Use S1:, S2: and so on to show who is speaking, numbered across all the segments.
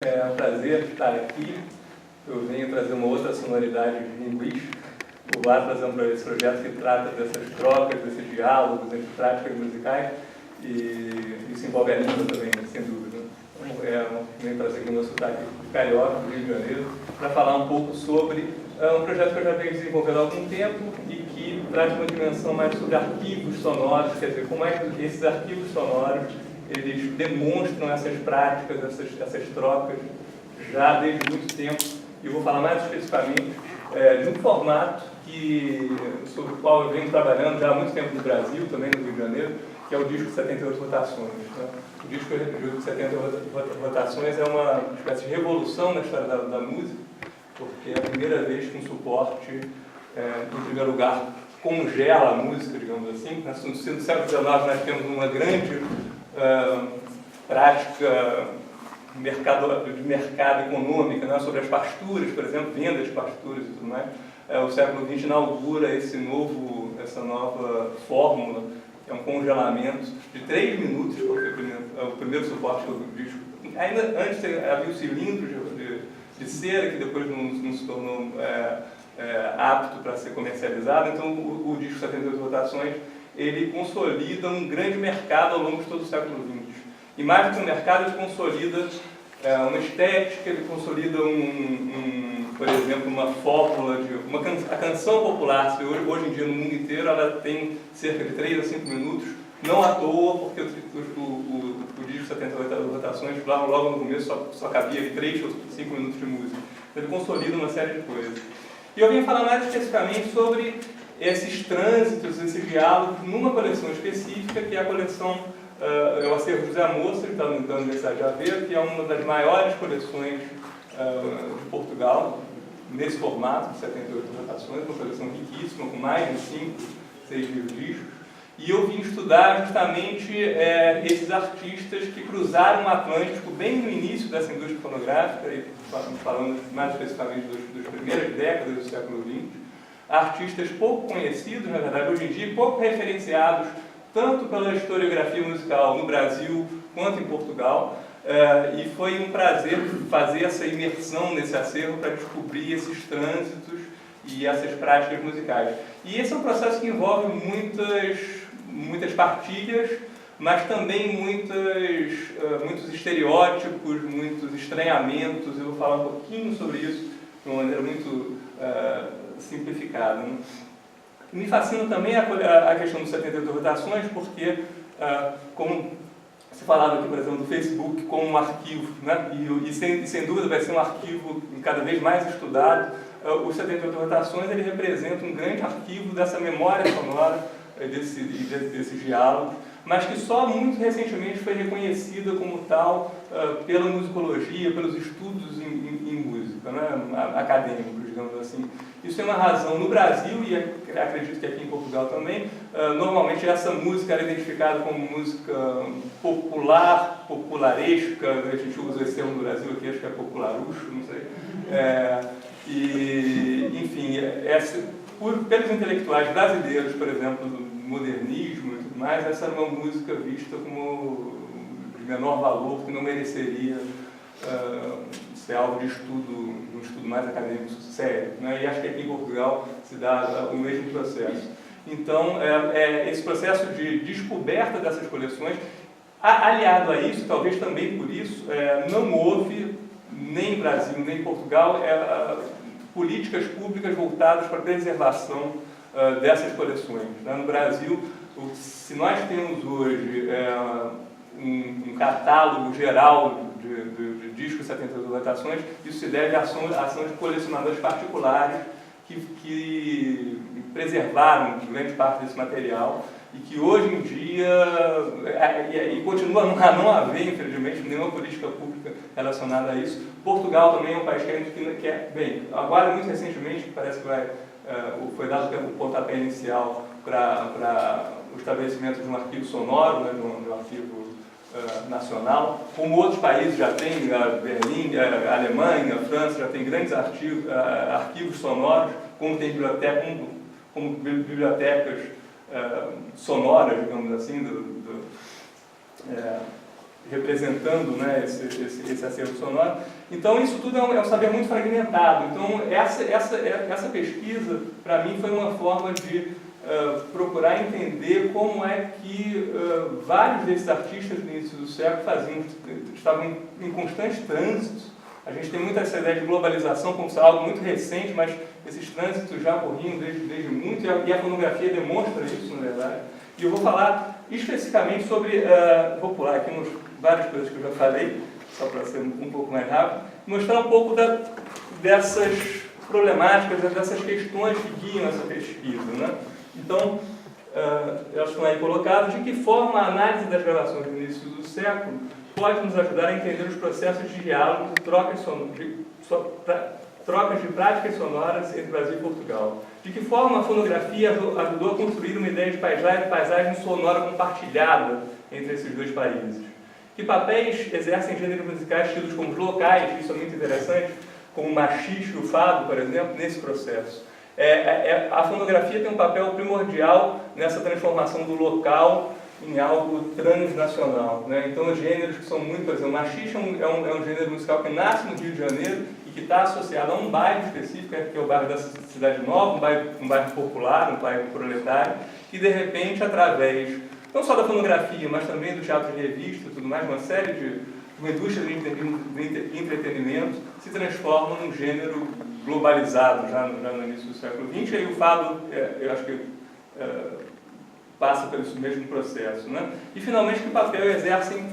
S1: É um prazer estar aqui. Eu venho trazer uma outra sonoridade linguística. O Atlas é esse projeto que trata dessas trocas, desses diálogos entre práticas musicais, e isso envolve a língua também, sem dúvida. Então, venho trazer aqui o meu sotaque carioca, do Rio de Janeiro, para falar um pouco sobre um projeto que eu já venho desenvolvendo há algum tempo e que traz uma dimensão mais sobre arquivos sonoros, quer dizer, como é que esses arquivos sonoros eles demonstram essas práticas, essas trocas, já desde muito tempo. E eu vou falar mais especificamente de um formato sobre o qual eu venho trabalhando já há muito tempo no Brasil, também no Rio de Janeiro, que é o disco 78 Rotações. Né? O disco 78 Rotações é uma espécie de revolução na história da música, porque é a primeira vez que um suporte, em primeiro lugar, congela a música, digamos assim. No século XIX nós temos uma grande prática de mercado econômica, né, sobre as partituras, por exemplo, venda de partituras e tudo mais. O século XX inaugura essa nova fórmula, que é um congelamento de 3 minutos, porque o primeiro suporte do disco. Ainda antes havia o cilindro de cera, que depois não se tornou apto para ser comercializado. Então o disco 78 Rotações ele consolida um grande mercado ao longo de todo o século XX. E mais do que um mercado, ele consolida uma estética, ele consolida, por exemplo, uma fórmula a canção popular. Hoje em dia, no mundo inteiro, ela tem cerca de 3 a 5 minutos, não à toa, porque o disco 78 Rotações, logo no começo, só cabia 3 ou 5 minutos de música. Ele consolida uma série de coisas. E eu vim falar mais especificamente sobre esses trânsitos, esses diálogos, numa coleção específica, que é a coleção, é o acervo José Moça, que está da Universidade de Aveiro, que é uma das maiores coleções de Portugal, nesse formato de 78 rotações, uma coleção riquíssima, com mais de 5, 6 mil discos. E eu vim estudar justamente esses artistas que cruzaram o Atlântico bem no início dessa indústria fonográfica, e falando mais especificamente das primeiras décadas do século XX, artistas pouco conhecidos, na verdade, hoje em dia, pouco referenciados, tanto pela historiografia musical no Brasil quanto em Portugal, e foi um prazer fazer essa imersão nesse acervo para descobrir esses trânsitos e essas práticas musicais. E esse é um processo que envolve muitas partilhas, mas também muitos estereótipos, muitos estranhamentos. Eu vou falar um pouquinho sobre isso de uma maneira muito simplificada. Né? Me fascina também a questão dos 78 rotações, porque, como se falava aqui, por exemplo, do Facebook como um arquivo, né? e sem dúvida vai ser um arquivo cada vez mais estudado, os 78 rotações ele representa um grande arquivo dessa memória sonora, desses diálogos, mas que só muito recentemente foi reconhecida como tal pela musicologia, pelos estudos em música, né? Acadêmicos, digamos assim. Isso tem uma razão no Brasil, e acredito que aqui em Portugal também. Normalmente essa música era identificada como música popular, popularesca, a gente usa esse termo no Brasil aqui, acho que é popularucho, não sei. Enfim, pelos intelectuais brasileiros, por exemplo, do modernismo e tudo mais, essa era uma música vista como de menor valor, que não mereceria ser alvo de um estudo mais acadêmico sério. Né? E acho que aqui em Portugal se dá o mesmo processo. Então, esse processo de descoberta dessas coleções, aliado a isso, talvez também por isso, não houve, nem em Brasil, nem em Portugal, políticas públicas voltadas para a preservação dessas coleções. Né? No Brasil, se nós temos hoje um catálogo geral de discos 78 rotações, isso se deve à ação de colecionadores particulares que preservaram grande parte desse material e que hoje em dia, e continua a não haver, infelizmente, nenhuma política pública relacionada a isso. Portugal também é um país que bem, agora muito recentemente, parece que foi dado o pontapé inicial para o estabelecimento de um arquivo sonoro, né, de um arquivo nacional, como outros países já têm, Berlim, a Alemanha, a França, já tem grandes arquivos sonoros, como bibliotecas sonoras, digamos assim, representando, né, esse acervo sonoro. Então, isso tudo é um saber muito fragmentado. Então, essa pesquisa, para mim, foi uma forma de procurar entender como é que vários desses artistas no início do século estavam em constante trânsito. A gente tem muito essa ideia de globalização como se algo muito recente, mas esses trânsitos já ocorriam desde muito, e a fonografia demonstra isso, na verdade. E eu vou falar especificamente sobre, vou pular aqui várias coisas que eu já falei, só para ser um pouco mais rápido, mostrar um pouco dessas problemáticas, dessas questões que guiam essa pesquisa, né? Então, elas estão aí colocadas. De que forma a análise das gravações do início do século pode nos ajudar a entender os processos de diálogo e trocas de práticas sonoras entre Brasil e Portugal? De que forma a fonografia ajudou a construir uma ideia de paisagem sonora compartilhada entre esses dois países? Que papéis exercem gêneros musicais tidos como locais, isso é muito interessante, como o machixe e o fado, por exemplo, nesse processo? A fonografia tem um papel primordial nessa transformação do local em algo transnacional, né? Então, os gêneros que são muito, por exemplo, o machixe é um gênero musical que nasce no Rio de Janeiro e que está associado a um bairro específico, que é o bairro da Cidade Nova, um bairro popular, um bairro proletário, que de repente, através não só da fonografia, mas também do teatro de revista e tudo mais, uma série de uma indústria de entretenimento, se transforma num gênero globalizado já no início do século XX, e aí o fado, eu acho que passa pelo mesmo processo, né? E finalmente, que papel exercem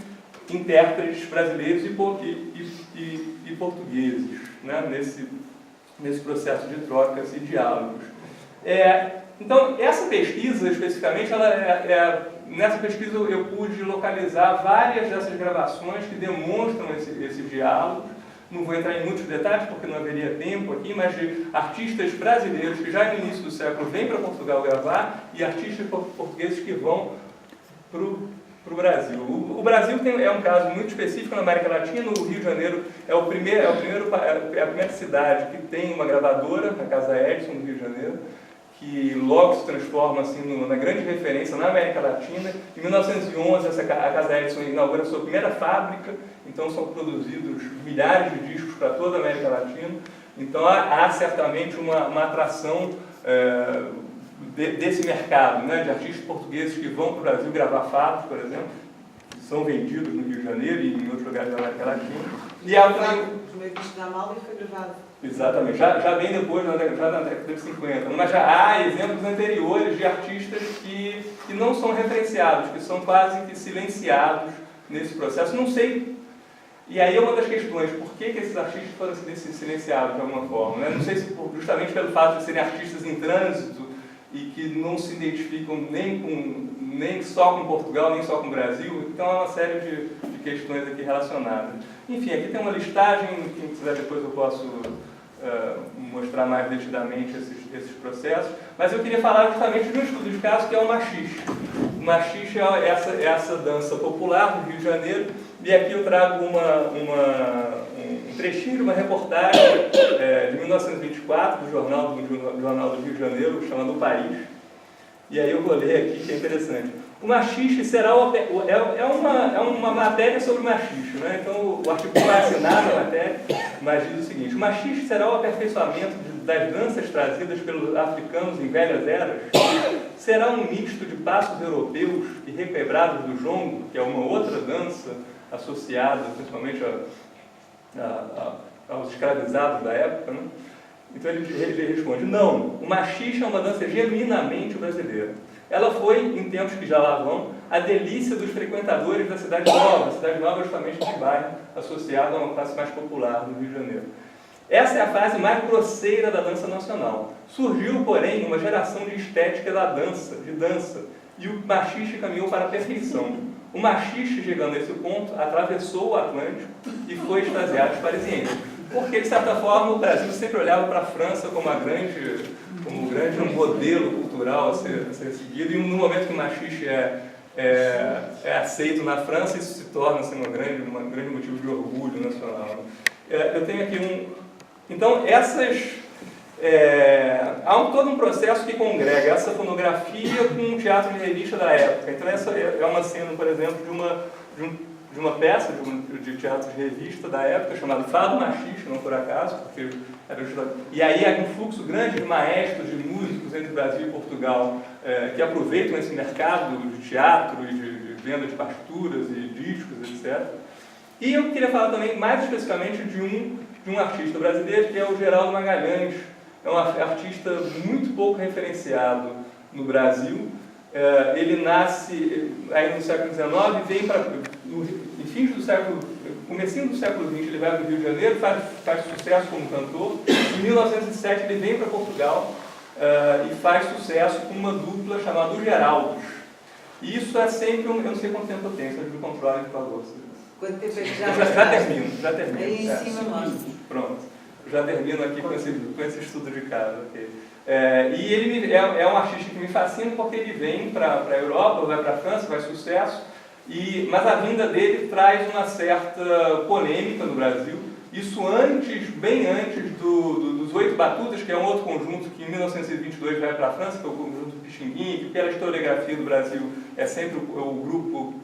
S1: intérpretes brasileiros e portugueses, né? nesse processo de trocas e diálogos. Então, essa pesquisa, especificamente, nessa pesquisa eu pude localizar várias dessas gravações que demonstram esses diálogos. Não vou entrar em muitos detalhes, porque não haveria tempo aqui, mas de artistas brasileiros que já no início do século vêm para Portugal gravar e artistas portugueses que vão para o Brasil. O Brasil é um caso muito específico na América Latina. O Rio de Janeiro é a primeira cidade que tem uma gravadora, a Casa Edison, no Rio de Janeiro, que logo se transforma assim, na grande referência na América Latina. Em 1911, a Casa Edison inaugura a sua primeira fábrica, então são produzidos milhares de discos para toda a América Latina. Então há certamente uma atração desse mercado, né, de artistas portugueses que vão para o Brasil gravar fados, por exemplo, que são vendidos no Rio de Janeiro e em outros lugares da América Latina. E há também... O primeiro disco da Amália foi gravado. Exatamente, já bem depois, já na década de 50. Mas já há exemplos anteriores de artistas que não são referenciados, que são quase que silenciados nesse processo. Não sei. E aí é uma das questões, por que esses artistas foram silenciados de alguma forma? Né? Não sei se justamente pelo fato de serem artistas em trânsito e que não se identificam nem só com Portugal, nem só com o Brasil. Então há uma série de questões aqui relacionadas. Enfim, aqui tem uma listagem, quem quiser depois eu posso mostrar mais detidamente esses processos, mas eu queria falar justamente de um estudo de caso que é o machixe. O machixe é essa dança popular do Rio de Janeiro, e aqui eu trago um trechinho de uma reportagem de 1924 do Jornal do Rio de Janeiro, chamado O País, e aí eu vou ler aqui, que é interessante. O machixe será uma matéria sobre o machixe, né? Então o artigo vai assinar a matéria, mas diz o seguinte: o machixe será o aperfeiçoamento das danças trazidas pelos africanos em velhas eras? Será um misto de passos europeus e requebrados do jongo, que é uma outra dança associada principalmente aos escravizados da época, né? Então ele responde: não, o machixe é uma dança genuinamente brasileira. Ela foi, em tempos que já lá vão, a delícia dos frequentadores da Cidade Nova. A Cidade Nova é justamente esse bairro associado a uma classe mais popular do Rio de Janeiro. Essa é a fase mais grosseira da dança nacional. Surgiu, porém, uma geração de estética de dança, e o machixe caminhou para a perfeição. O machixe, chegando a esse ponto, atravessou o Atlântico e foi extasiado os parisienses. Porque, de certa forma, o Brasil sempre olhava para a França como um grande modelo cultural a ser seguido, e no momento que o machixe é aceito na França, isso se torna assim, um grande motivo de orgulho nacional. Eu tenho aqui Então, há todo um processo que congrega essa fonografia com o teatro de revista da época. Então, essa é uma cena, por exemplo, de de uma peça de teatro de revista da época, chamada Fado Machista, não por acaso, porque era e aí há um fluxo grande de maestros, de músicos entre Brasil e Portugal, que aproveitam esse mercado de teatro e de venda de partituras e discos, etc. E eu queria falar também, mais especificamente, de um artista brasileiro, que é o Geraldo Magalhães. É um artista muito pouco referenciado no Brasil. Ele nasce aí no século XIX, vem para comecinho do século XX, ele vai para o Rio de Janeiro, faz sucesso como cantor. Em 1907 ele vem para Portugal e faz sucesso com uma dupla chamada Os Geraldos. E isso é sempre eu não sei quanto tempo eu tenho, se eu controlo, por favor.
S2: Quanto tempo é que
S1: já termino.
S2: Aí em cima mostra.
S1: Pronto. Já termino aqui com esse estudo de casa. Okay. E ele é um artista que me fascina porque ele vem para a Europa, vai para a França, faz sucesso, mas a vinda dele traz uma certa polêmica no Brasil. Isso bem antes dos Oito Batutas, que é um outro conjunto que em 1922 vai para a França, que é o conjunto Pixinguinha, que pela historiografia do Brasil é sempre o grupo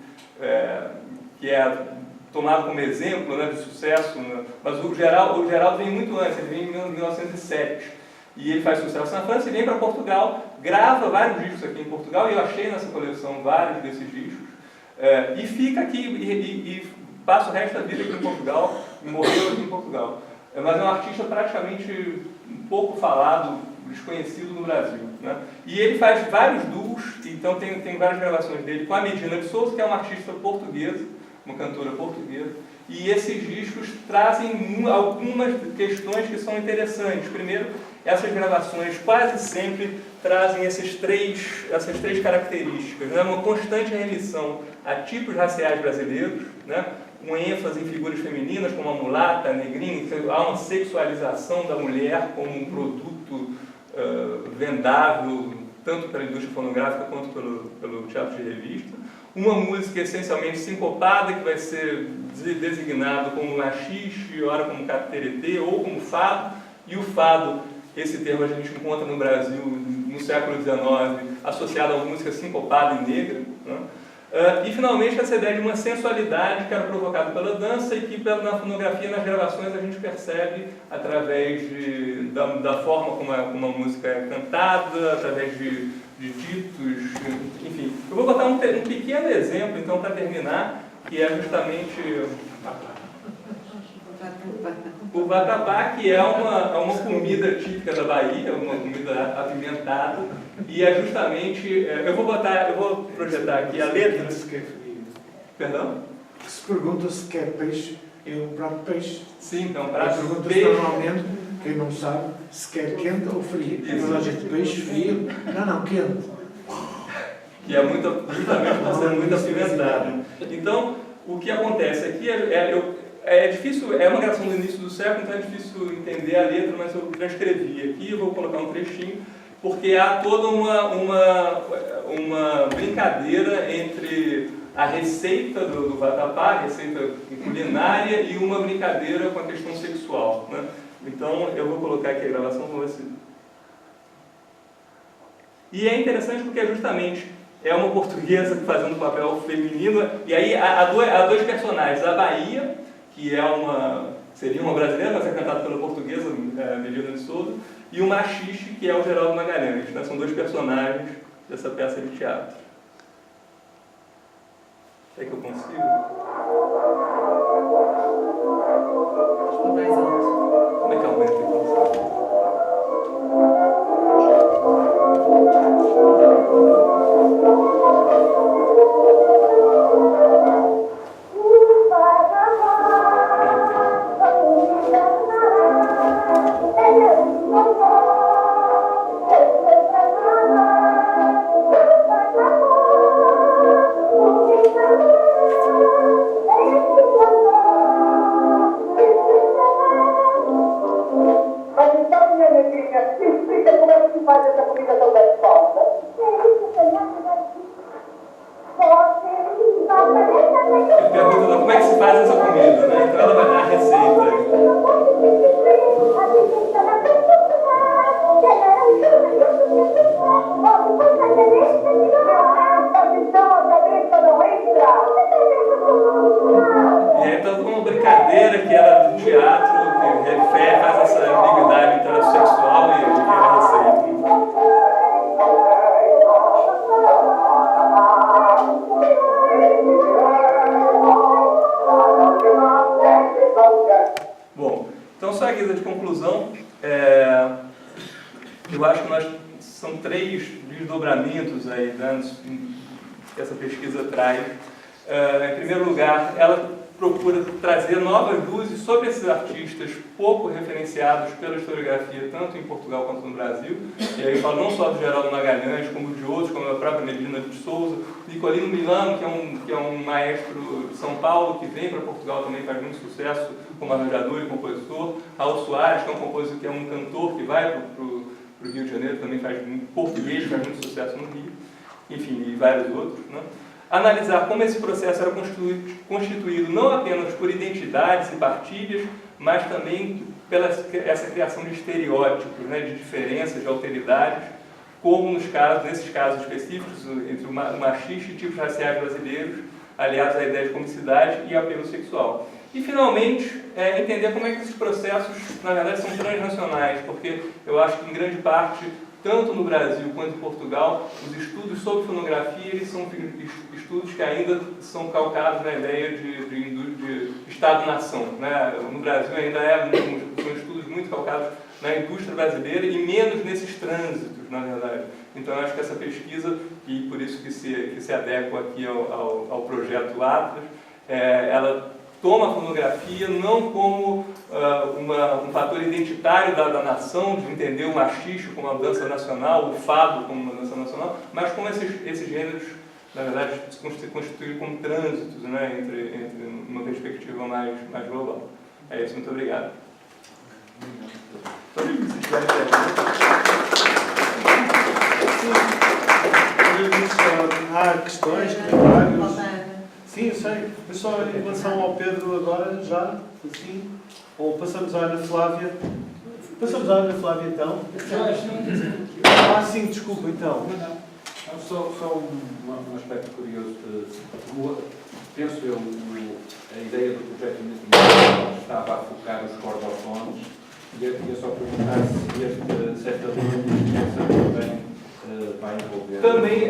S1: que é tomado como exemplo, né, de sucesso, né? Mas o Geraldo vem muito antes, ele vem em 1907. E ele faz sucesso na França e vem para Portugal, grava vários discos aqui em Portugal, e eu achei nessa coleção vários desses discos, e fica aqui, e passa o resto da vida aqui em Portugal, e morreu aqui em Portugal. Mas é um artista praticamente um pouco falado, desconhecido no Brasil, né? E ele faz vários duos, então tem várias gravações dele com a Medina de Souza, que é uma artista portuguesa, uma cantora portuguesa, e esses discos trazem algumas questões que são interessantes. Primeiro, essas gravações quase sempre trazem essas três características, né? Uma constante remissão a tipos raciais brasileiros, né? Um ênfase em figuras femininas como a mulata, a negrinha, há uma sexualização da mulher como um produto vendável, tanto pela indústria fonográfica quanto pelo teatro de revista. Uma música essencialmente sincopada, que vai ser designado como machixe, ora como cateretê, ou como fado. E o fado, esse termo a gente encontra no Brasil no século XIX, associado a uma música sincopada e negra, né? E finalmente essa ideia de uma sensualidade que era provocada pela dança e que na fonografia, nas gravações, a gente percebe através da forma como a música é cantada, através de ditos, enfim. Eu vou botar um pequeno exemplo, então, para terminar, que é justamente o vatapá, que é uma comida típica da Bahia, uma comida apimentada, e é justamente, eu vou projetar aqui a letra. Perdão?
S3: Se pergunta se quer peixe, é um prato de peixe.
S1: Sim, então, prato de
S3: pergunta
S1: peixe.
S3: Normalmente, quem não sabe, se quer quente ou frio. Toda a gente peixe, frio. Não, quente.
S1: Que é justamente por ser muito apimentado. Então, o que acontece aqui é difícil, é uma gravação do início do século, então é difícil entender a letra, mas eu transcrevi aqui, eu vou colocar um trechinho, porque há toda uma brincadeira entre a receita do vatapá, a receita culinária, e uma brincadeira com a questão sexual, né? Então, eu vou colocar aqui a gravação, vamos ver se... E é interessante porque justamente é uma portuguesa fazendo papel feminino, e aí há dois personagens, a Bahia, que seria uma brasileira, mas é cantada pela portuguesa, Medina de Souza, e o machixe, que é o Geraldo Magalhães, né? São dois personagens dessa peça de teatro. Será que eu consigo?
S2: Mais alto.
S1: Como é que aumenta aqui? Bom, então só a guisa de conclusão, eu acho que são 3 desdobramentos aí, né, que essa pesquisa traz. Em primeiro lugar, ela procura trazer novas luzes sobre esses artistas pouco referenciados pela historiografia, tanto em Portugal quanto no Brasil. E aí eu falo não só do Geraldo Magalhães, como de outros, como a própria Medina de Souza, Nicolino Milano, que é um maestro de São Paulo, que vem para Portugal também, faz muito sucesso como arranjador e compositor. Raul Soares, que é um compositor, que é um cantor que vai para o Rio de Janeiro, também faz português, faz muito sucesso no Rio. Enfim, e vários outros, né? Analisar como esse processo era constituído não apenas por identidades e partilhas, mas também pela essa criação de estereótipos, né, de diferenças, de alteridades, como nesses casos específicos, entre o machista e tipos raciais brasileiros, aliados à ideia de comicidade e apelo sexual. E, finalmente, entender como é que esses processos, na verdade, são transnacionais, porque eu acho que, em grande parte, tanto no Brasil quanto em Portugal, os estudos sobre fonografia eles são estudos que ainda são calcados na ideia de Estado-nação, né? No Brasil ainda são estudos muito calcados na indústria brasileira e menos nesses trânsitos, na verdade. Então, eu acho que essa pesquisa, e por isso que se adequa aqui ao projeto Atlas, ela toma a fonografia não como um fator identitário da nação, de entender o machixe como uma dança nacional, o fado como uma dança nacional, mas como esses gêneros, na verdade, se constituem como trânsitos, né, entre uma perspectiva mais global. É isso, muito obrigado.
S3: Há questões, comentários. Sim, eu sei. Eu só em relação ao Pedro agora, já, assim, ou passamos à Ana Flávia. Passamos à Ana Flávia, então. Sim, desculpa, então.
S4: Só um aspecto curioso. Penso eu, a ideia do projeto inicial estava a focar os cordofones, e eu queria só perguntar se esta linha de extensão também vai envolver...
S1: Também,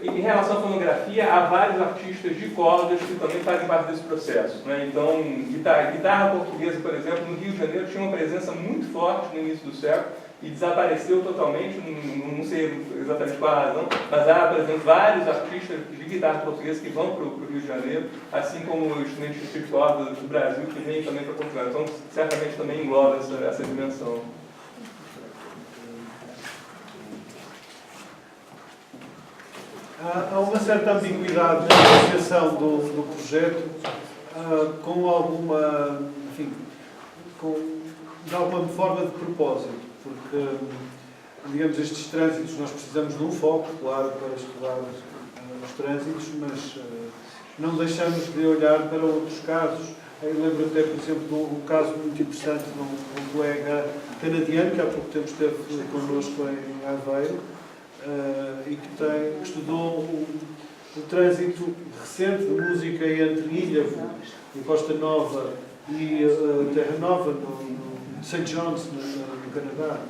S1: em relação à fonografia, há vários artistas de cordas que também fazem parte desse processo, né? Então, guitarra portuguesa, por exemplo, no Rio de Janeiro tinha uma presença muito forte no início do século e desapareceu totalmente, não sei exatamente qual a razão, mas há, por exemplo, vários artistas de guitarra portuguesa que vão para o Rio de Janeiro, assim como o estudante de corda do Brasil que vem também para Portugal. Então, certamente também engloba essa dimensão.
S3: Há uma certa ambiguidade na negociação do projeto, com alguma, enfim, de alguma forma de propósito, porque, digamos, estes trânsitos, nós precisamos de um foco, claro, para estudar os trânsitos, mas não deixamos de olhar para outros casos. Eu lembro até, por exemplo, de um caso muito interessante de um colega canadiano, que há pouco tempo esteve connosco em Aveiro, e que estudou o trânsito recente de música entre Ilhavo e Costa Nova e Terra Nova, no St. John's, no Canadá.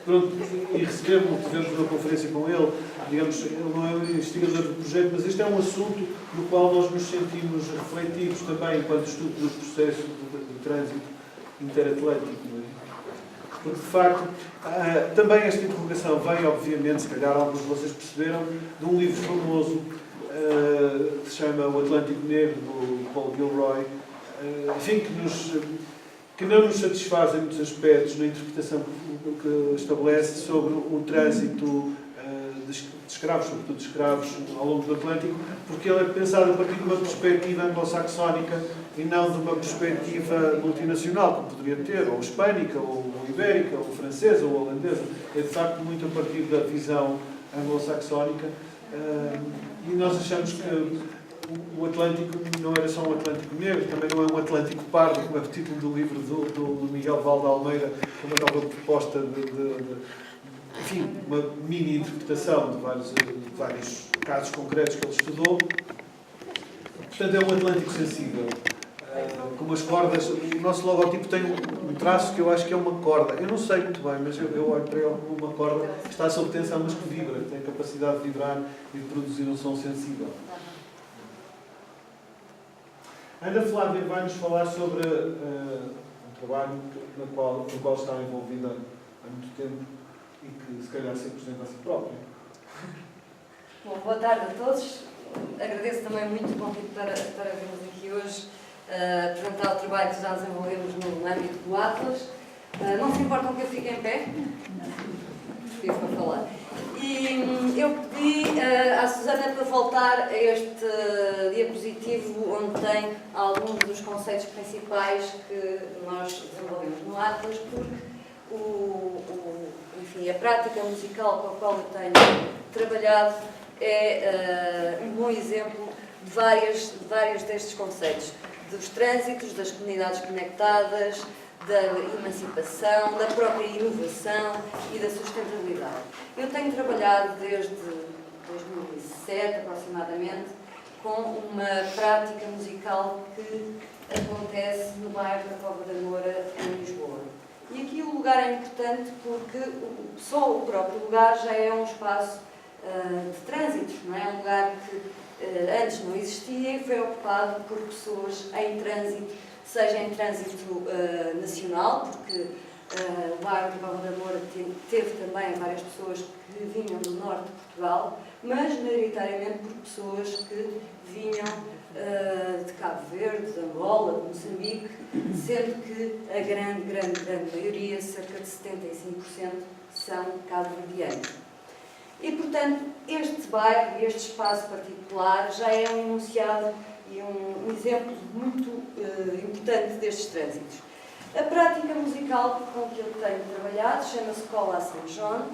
S3: Pronto, e tivemos uma conferência com ele. Digamos, ele não é o investigador do projeto, mas este é um assunto no qual nós nos sentimos refletivos também enquanto estudo do processo de trânsito interatlântico. Porque, de facto, também esta interrogação vem, obviamente, se calhar alguns de vocês perceberam, de um livro famoso que se chama O Atlântico Negro, do Paul Gilroy, enfim, que não nos satisfaz em muitos aspectos na interpretação que estabelece sobre o trânsito de escravos, sobretudo de escravos, ao longo do Atlântico, porque ele é pensado a partir de uma perspectiva anglo-saxónica e não de uma perspectiva multinacional, como poderia ter, ou hispânica, ou ibérica, ou francesa, ou holandesa. É, de facto, muito a partir da visão anglo-saxónica. E nós achamos que o Atlântico não era só um Atlântico negro, também não é um Atlântico pardo, como é o título do livro do Miguel Valde Almeida, uma nova proposta enfim, uma mini-interpretação de vários casos concretos que ele estudou. Portanto, é um Atlântico sensível. Como as cordas, o nosso logotipo tem um traço que eu acho que é uma corda. Eu não sei muito bem, mas eu olho para ele como uma corda que está sob tensão, mas que vibra, que tem a capacidade de vibrar e de produzir um som sensível. Ana Flávia vai-nos falar sobre um trabalho no qual está envolvida há muito tempo e que, se calhar, se apresenta a si própria.
S5: Bom, boa tarde a todos. Agradeço também muito o convite para virmos aqui hoje apresentar o trabalho que já desenvolvemos no âmbito do Atlas. Não se importam que eu fique em pé? Fico para falar. E eu pedi à Susana para voltar a este diapositivo onde tem alguns dos conceitos principais que nós desenvolvemos no Atlas, porque enfim, a prática musical com a qual eu tenho trabalhado é um bom exemplo de vários destes conceitos, dos trânsitos, das comunidades conectadas, da emancipação, da própria inovação e da sustentabilidade. Eu tenho trabalhado desde 2007, aproximadamente, com uma prática musical que acontece no bairro da Cova da Moura, em Lisboa. E aqui o lugar é importante porque só o próprio lugar já é um espaço de trânsitos, não é? Um lugar que antes não existia e foi ocupado por pessoas em trânsito, seja em trânsito nacional, porque o bairro de Cova da Moura teve também várias pessoas que vinham do norte de Portugal, mas maioritariamente por pessoas que vinham de Cabo Verde, de Angola, de Moçambique, sendo que a grande maioria, cerca de 75%, são cabo-verdianos. E, portanto, este bairro e este espaço particular já é um enunciado e um exemplo muito importante destes trânsitos. A prática musical com que eu tenho trabalhado chama-se Cola São João.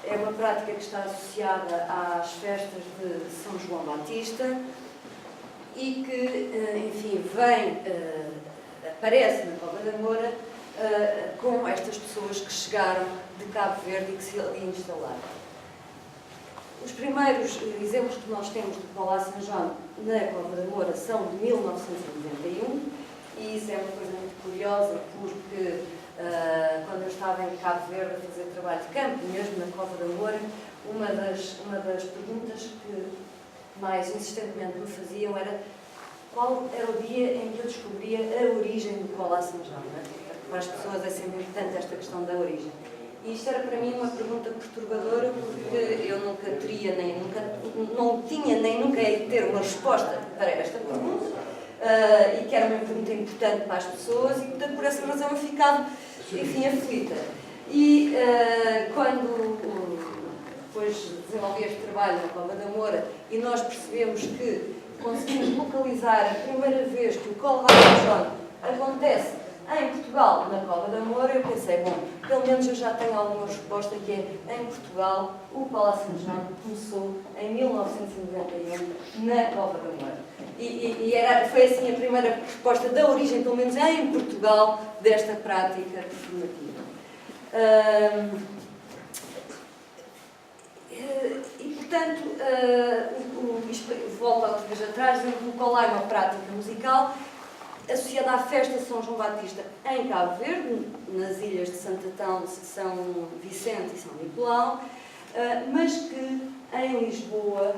S5: É uma prática que está associada às festas de São João Batista e que, enfim, aparece na Cova da Moura com estas pessoas que chegaram de Cabo Verde e que se ali instalaram. Os primeiros exemplos que nós temos de Cola São João na Cova da Moura são de 1991 e isso é uma coisa muito curiosa porque quando eu estava em Cabo Verde a fazer trabalho de campo, mesmo na Cova da Moura, uma das perguntas que mais insistentemente me faziam era qual era o dia em que eu descobria a origem do Cola São João. Para as pessoas é sempre importante esta questão da origem. E isto era para mim uma pergunta perturbadora porque eu nunca teria, não tinha nem nunca ia ter uma resposta para esta pergunta e que era uma pergunta importante para as pessoas e, portanto, por essa razão eu ficava, enfim, aflita. E quando depois desenvolvi este trabalho na Cova da Moura e nós percebemos que conseguimos localizar a primeira vez que o Cola São João acontece em Portugal, na Cova da Moura, eu pensei, bom, pelo menos eu já tenho alguma resposta que é, em Portugal, o Cola São João começou em 1991 na Cova da Moura. Foi assim a primeira resposta da origem, pelo menos em Portugal, desta prática performativa. E, portanto, volto outra vez atrás, dizendo que o Cola é uma prática musical associada à festa de São João Batista em Cabo Verde, nas ilhas de Santatão, São Vicente e São Nicolau, mas que em Lisboa,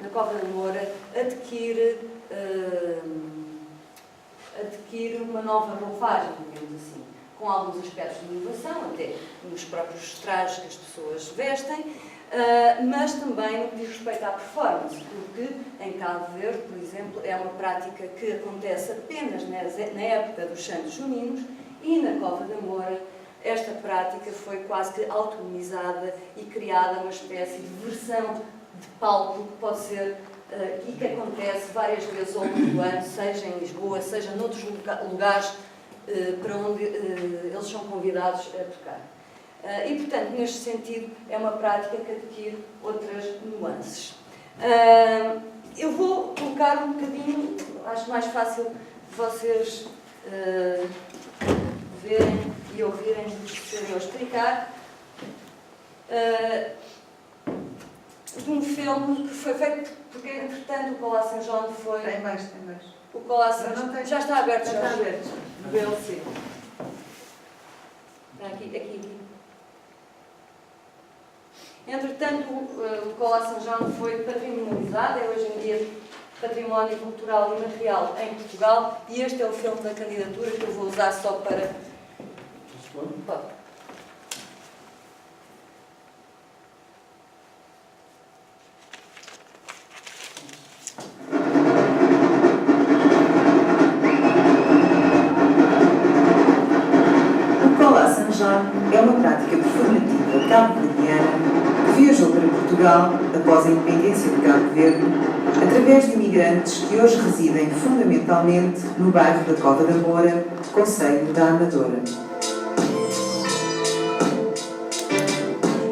S5: na Cova da Moura, adquire uma nova roupagem, digamos assim, com alguns aspectos de inovação, até nos próprios trajes que as pessoas vestem, mas também no que diz respeito à performance, porque em Cabo Verde, por exemplo, é uma prática que acontece apenas na época dos Santos Juninos e na Cova da Moura esta prática foi quase que autonomizada e criada uma espécie de versão de palco que pode ser e que acontece várias vezes ao longo do ano, seja em Lisboa, seja noutros lugares para onde eles são convidados a tocar. E, portanto, neste sentido, é uma prática que adquire outras nuances. Eu vou colocar um bocadinho, acho mais fácil vocês verem e ouvirem do que ser eu explicar, de um filme que foi feito, porque, entretanto, o Cola São João foi...
S2: Tem mais.
S5: O Cola São João... Já está aberto,
S2: já está aberto.
S5: Sim. Está aqui. Entretanto, o Cola São João foi patrimonializado, é hoje em dia património cultural imaterial em Portugal, e este é o filme da candidatura que eu vou usar só para... Pode.
S2: É uma prática performativa cabo-verdiana que viajou para Portugal após a independência de Cabo Verde, através de imigrantes que hoje residem fundamentalmente no bairro da Cova da Moura, concelho da Amadora.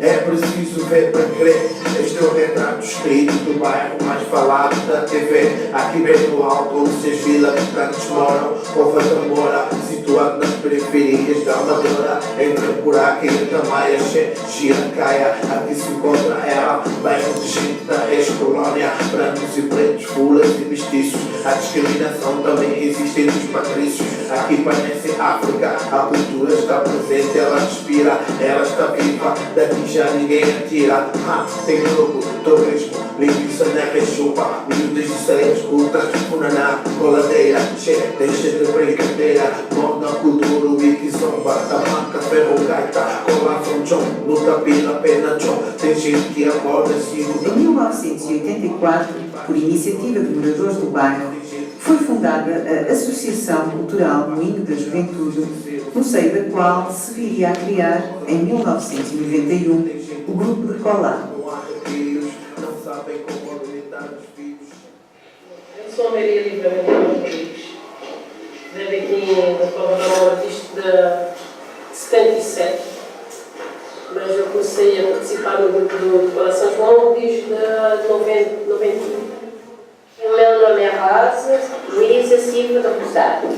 S6: É preciso ver para crer. Este é o retrato escrito do bairro mais falado da TV. Aqui bem no alto, onde seis vila habitantes moram. Cova da Moura, situado nas periferias da Amadora. Entre Buraca e Tamaia, Giracaia. Aqui se encontra ela, bairro de gente da ex-colónia. Brancos e pretos, fulas e mestiços. A discriminação também existe entre os patrícios. Aqui parece África, a cultura está presente, ela respira, ela está viva. Daqui já ninguém atira. Tem jogo, torresmo, linguiça na queixupa, miúdas de ceias cultas, funaná, coladeira, deixa de brincadeira, moda, cultura, wiki, zomba, tamanca, ferro, gaita, cola, fronchon, luta, pila, pena, chon, tem gente que acorda assim.
S2: Em 1984, por iniciativa de moradores do bairro, foi fundada a Associação Cultural Moinho da Juventude, no seio da qual se viria a criar, em 1991, o Grupo de Colá.
S7: Eu sou a Maria Livramento Rodrigues, desde aqui da Cova da Moura, disto de 77, mas eu comecei a participar no grupo do Coração João desde 91.
S8: O meu nome é Rosa Luísa Silva do Rosário.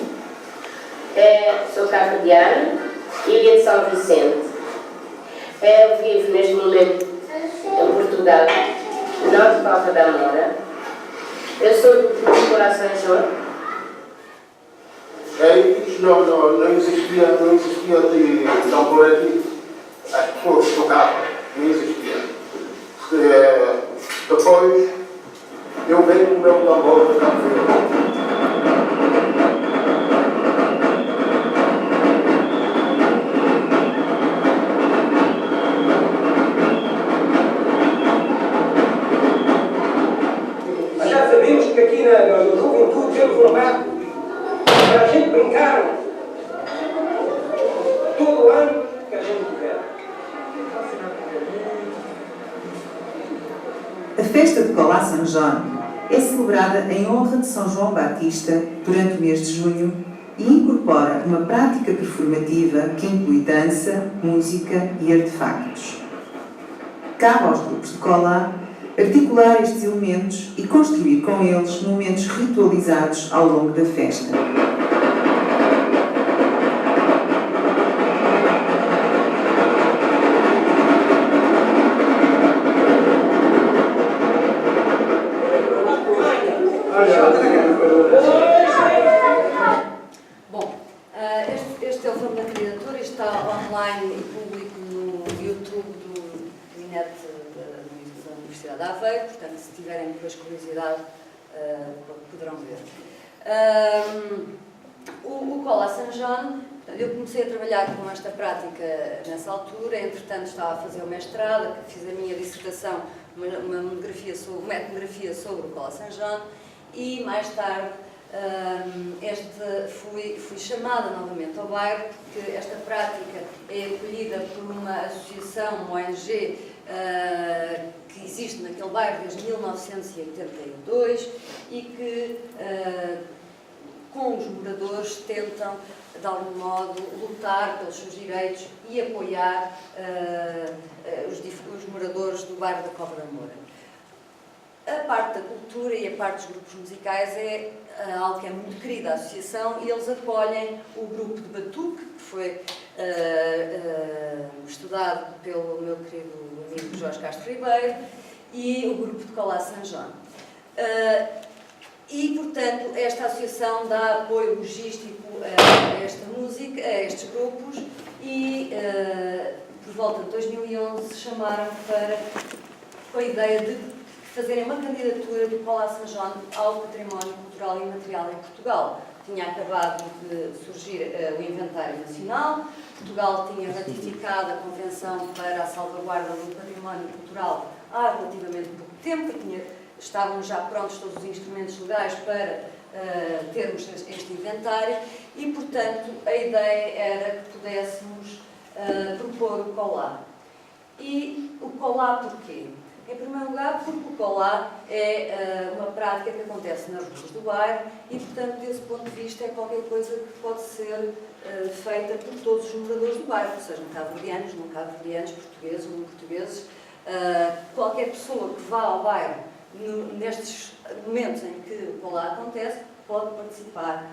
S8: Sou cabo-verdiana, Ilha de São Vicente. Eu vivo neste momento em Portugal, norte de Cova da Moura. Eu sou do Coração João.
S6: Não existia de tamborete, as pessoas tocavam, não existia. Depois eu venho com o meu tambor de Cabo Verde.
S9: Já sabemos que aqui no Juventude temos formado para a gente brincar todo o ano que a gente tiver.
S2: A festa de Colá São João é celebrada em honra de São João Batista durante o mês de junho e incorpora uma prática performativa que inclui dança, música e artefactos. Cabe aos grupos de Colá articular estes elementos e construir com eles momentos ritualizados ao longo da festa.
S5: Bom, este é o filme da candidatura, está online e público no YouTube do INET da Universidade de Aveiro, portanto, se tiverem depois curiosidade, poderão ver. O Colá São João, eu comecei a trabalhar com esta prática nessa altura, entretanto estava a fazer o mestrado, fiz a minha dissertação, uma etnografia sobre o Colá São João, e mais tarde fui chamada novamente ao bairro, porque esta prática é acolhida por uma associação, uma ONG, que existe naquele bairro desde 1982 e que, com os moradores, tentam, de algum modo, lutar pelos seus direitos e apoiar os moradores do bairro da Cova da Moura. A parte da cultura e a parte dos grupos musicais é algo que é muito querido à associação e eles acolhem o grupo de batuque, que foi estudado pelo meu querido amigo Jorge Castro Ribeiro, e o grupo de Colá São João. E, portanto, esta associação dá apoio logístico a esta música, a estes grupos, e por volta de 2011 chamaram com a ideia de fazerem uma candidatura do Colá São João ao património cultural e imaterial em Portugal. Tinha acabado de surgir o Inventário Nacional, Portugal tinha ratificado a Convenção para a Salvaguarda do Património Cultural há relativamente pouco tempo, estavam já prontos todos os instrumentos legais para termos este inventário e, portanto, a ideia era que pudéssemos propor o Colá. E o Colá porquê? Em primeiro lugar, porque o Colá é uma prática que acontece nas ruas do bairro e, portanto, desse ponto de vista, é qualquer coisa que pode ser feita por todos os moradores do bairro, sejam cabo-verdianos, não cabo-verdianos, portugueses, não portugueses. Qualquer pessoa que vá ao bairro nestes momentos em que o Colá acontece pode participar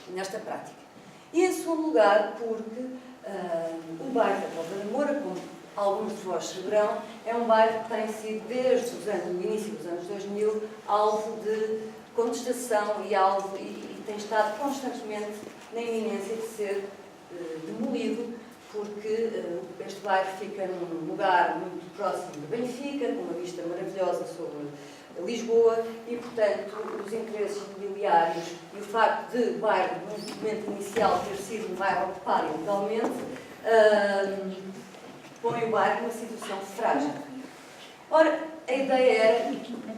S5: nesta prática. E, em segundo lugar, porque o bairro da Póvoa da Moura, como alguns de vós saberão, é um bairro que tem sido, desde o início dos anos 2000, alvo de contestação e tem estado constantemente na iminência de ser demolido, porque este bairro fica num lugar muito próximo de Benfica, com uma vista maravilhosa sobre Lisboa e, portanto, os interesses imobiliários e o facto de o bairro, no momento inicial, ter sido um bairro ocupado ilegalmente, põe o bairro numa situação frágil. Ora, a ideia era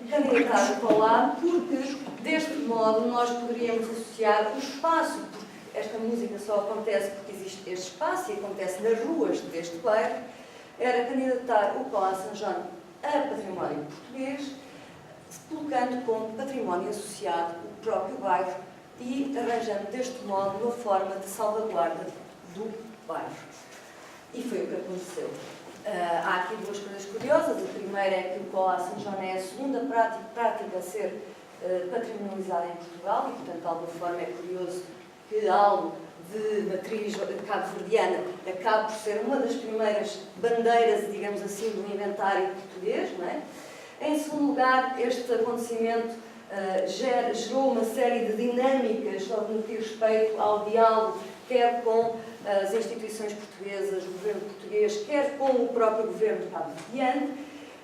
S5: candidatar o Colá porque, deste modo, nós poderíamos associar o espaço, porque esta música só acontece porque existe este espaço e acontece nas ruas deste bairro, era candidatar o Colá São João a património português, colocando como património associado o próprio bairro e arranjando deste modo uma forma de salvaguarda do bairro. E foi o que aconteceu. Há aqui duas coisas curiosas. A primeira é que o Colá São João é a segunda prática a ser patrimonializada em Portugal e, portanto, de alguma forma é curioso que algo de matriz cabo-verdiana acabe por ser uma das primeiras bandeiras, digamos assim, do inventário português, não é? Em segundo lugar, este acontecimento gerou uma série de dinâmicas no que diz respeito ao diálogo, quer com as instituições portuguesas, o governo português, quer com o próprio governo cabo-verdiano,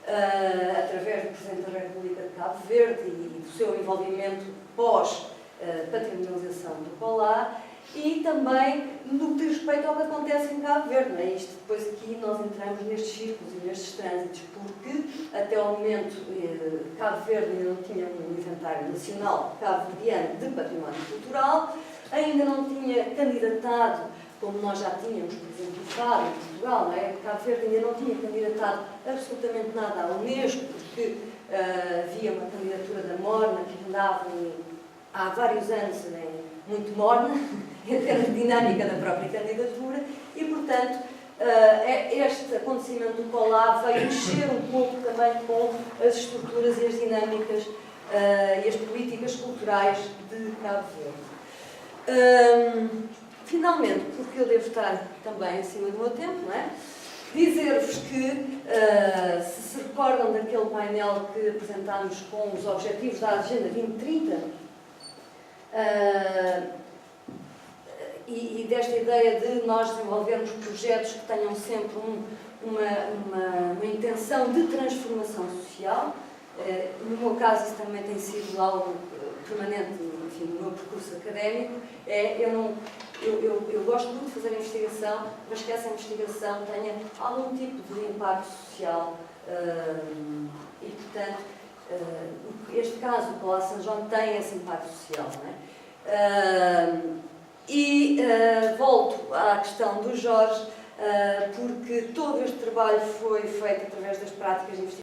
S5: através do Presidente da República de Cabo Verde e do seu envolvimento pós-patrimonialização do Colá, e também no que diz respeito ao que acontece em Cabo Verde. Não é? Isto, depois aqui nós entramos nestes círculos e nestes trânsitos, porque até ao momento Cabo Verde ainda não tinha um inventário nacional cabo-verdiano de património cultural, ainda não tinha candidatado, como nós já tínhamos, por exemplo, o Fado em Portugal, não é? Cabo Verde ainda não tinha candidatado absolutamente nada à Unesco, porque havia uma candidatura da Morna que andava há vários anos muito morna, em termos de dinâmica da própria candidatura, e, portanto, este acontecimento do Colá veio mexer um pouco também com as estruturas e as dinâmicas e as políticas culturais de Cabo Verde. Finalmente, porque eu devo estar também acima do meu tempo, não é? Dizer-vos que, se recordam daquele painel que apresentámos com os objetivos da Agenda 2030, e desta ideia de nós desenvolvermos projetos que tenham sempre uma intenção de transformação social. No meu caso, isso também tem sido algo permanente, enfim, no meu percurso académico. Eu gosto muito de fazer investigação, mas que essa investigação tenha algum tipo de impacto social e, portanto, este caso, o Colá São João tem esse impacto social, não é? Volto à questão do Jorge, porque todo este trabalho foi feito através das práticas de investigação